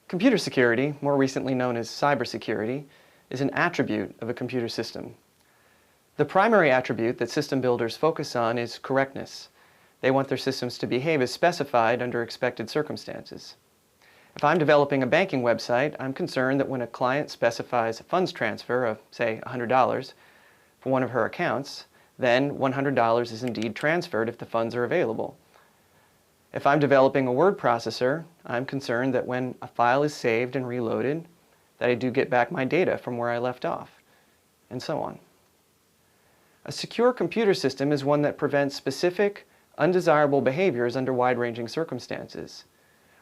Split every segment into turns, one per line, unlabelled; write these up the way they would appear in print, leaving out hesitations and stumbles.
Computer security, more recently known as cybersecurity, is an attribute of a computer system. The primary attribute that system builders focus on is correctness. They want their systems to behave as specified under expected circumstances. If I'm developing a banking website, I'm concerned that when a client specifies a funds transfer of, say, $100 for one of her accounts, then $100 is indeed transferred if the funds are available. If I'm developing a word processor, I'm concerned that when a file is saved and reloaded, that I do get back my data from where I left off, and so on. A secure computer system is one that prevents specific, undesirable behaviors under wide-ranging circumstances.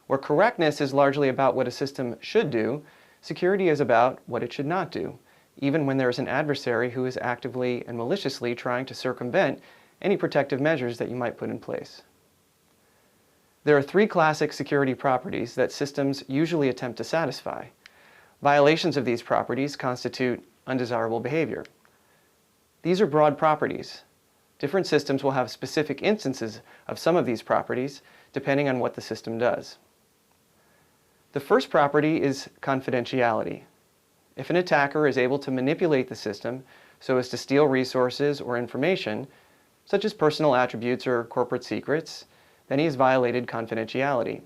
Where correctness is largely about what a system should do, security is about what it should not do, even when there is an adversary who is actively and maliciously trying to circumvent any protective measures that you might put in place. There are three classic security properties that systems usually attempt to satisfy. Violations of these properties constitute undesirable behavior. These are broad properties. Different systems will have specific instances of some of these properties depending on what the system does. The first property is confidentiality. If an attacker is able to manipulate the system so as to steal resources or information, such as personal attributes or corporate secrets, then he has violated confidentiality.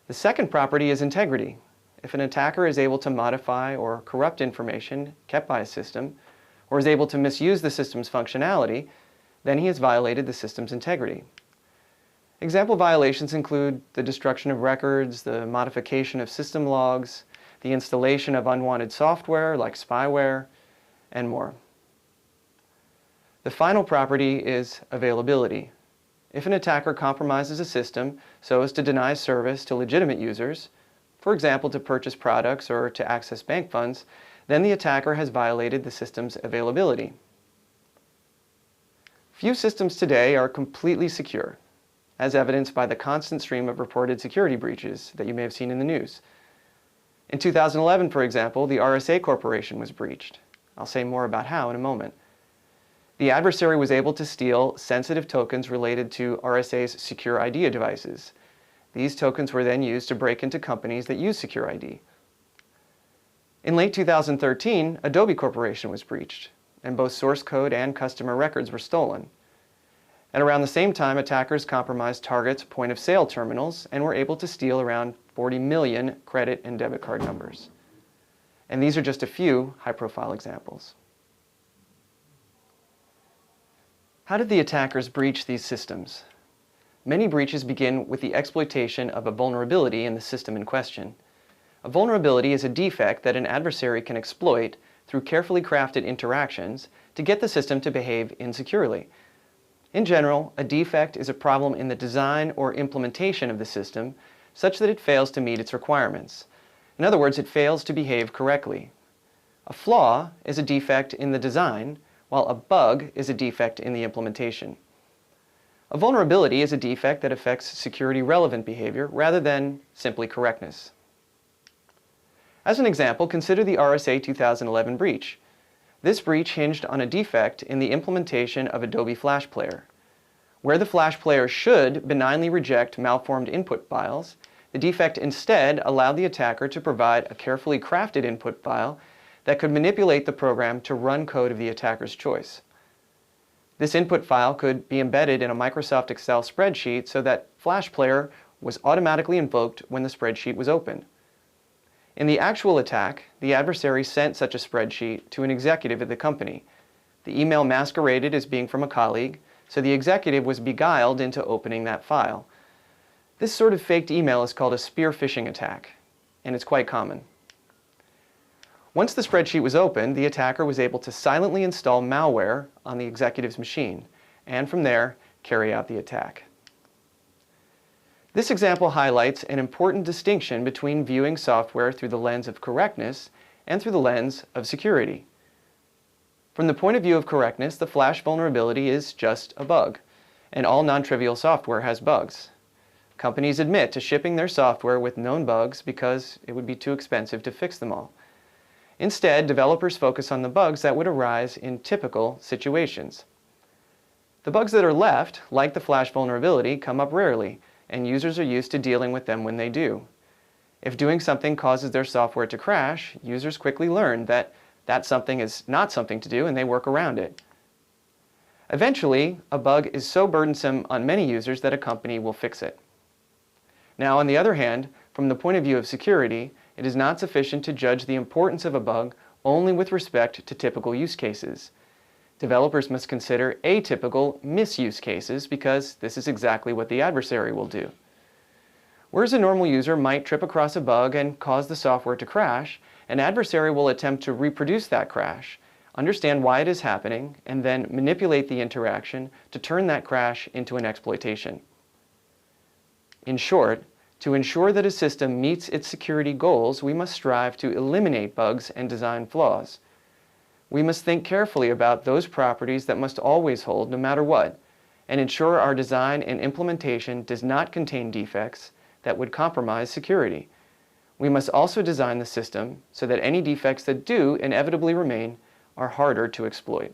The second property is integrity. If an attacker is able to modify or corrupt information kept by a system, or is able to misuse the system's functionality, then he has violated the system's integrity. Example violations include the destruction of records, the modification of system logs, the installation of unwanted software like spyware, and more. The final property is availability. If an attacker compromises a system so as to deny service to legitimate users, for example to purchase products or to access bank funds, then the attacker has violated the system's availability. Few systems today are completely secure, as evidenced by the constant stream of reported security breaches that you may have seen in the news. In 2011, for example, the RSA Corporation was breached. I'll say more about how in a moment. The adversary was able to steal sensitive tokens related to RSA's Secure ID devices. These tokens were then used to break into companies that use Secure ID. In late 2013, Adobe Corporation was breached, and both source code and customer records were stolen. At around the same time, attackers compromised Target's point-of-sale terminals and were able to steal around 40 million credit and debit card numbers. And these are just a few high-profile examples. How did the attackers breach these systems? Many breaches begin with the exploitation of a vulnerability in the system in question. A vulnerability is a defect that an adversary can exploit through carefully crafted interactions to get the system to behave insecurely. In general, a defect is a problem in the design or implementation of the system such that it fails to meet its requirements. In other words, it fails to behave correctly. A flaw is a defect in the design, while a bug is a defect in the implementation. A vulnerability is a defect that affects security-relevant behavior rather than simply correctness. As an example, consider the RSA 2011 breach. This breach hinged on a defect in the implementation of Adobe Flash Player. Where the Flash Player should benignly reject malformed input files, the defect instead allowed the attacker to provide a carefully crafted input file that could manipulate the program to run code of the attacker's choice. This input file could be embedded in a Microsoft Excel spreadsheet so that Flash Player was automatically invoked when the spreadsheet was opened. In the actual attack, the adversary sent such a spreadsheet to an executive at the company. The email masqueraded as being from a colleague, so the executive was beguiled into opening that file. This sort of faked email is called a spear phishing attack, and it's quite common. Once the spreadsheet was opened, the attacker was able to silently install malware on the executive's machine, and from there, carry out the attack. This example highlights an important distinction between viewing software through the lens of correctness and through the lens of security. From the point of view of correctness, the Flash vulnerability is just a bug, and all non-trivial software has bugs. Companies admit to shipping their software with known bugs because it would be too expensive to fix them all. Instead, developers focus on the bugs that would arise in typical situations. The bugs that are left, like the Flash vulnerability, come up rarely, and users are used to dealing with them when they do. If doing something causes their software to crash, users quickly learn that that something is not something to do and they work around it. Eventually, a bug is so burdensome on many users that a company will fix it. Now, on the other hand, from the point of view of security, it is not sufficient to judge the importance of a bug only with respect to typical use cases. Developers must consider atypical misuse cases because this is exactly what the adversary will do. Whereas a normal user might trip across a bug and cause the software to crash, an adversary will attempt to reproduce that crash, understand why it is happening, and then manipulate the interaction to turn that crash into an exploitation. In short, to ensure that a system meets its security goals, we must strive to eliminate bugs and design flaws. We must think carefully about those properties that must always hold no matter what, and ensure our design and implementation does not contain defects that would compromise security. We must also design the system so that any defects that do inevitably remain are harder to exploit.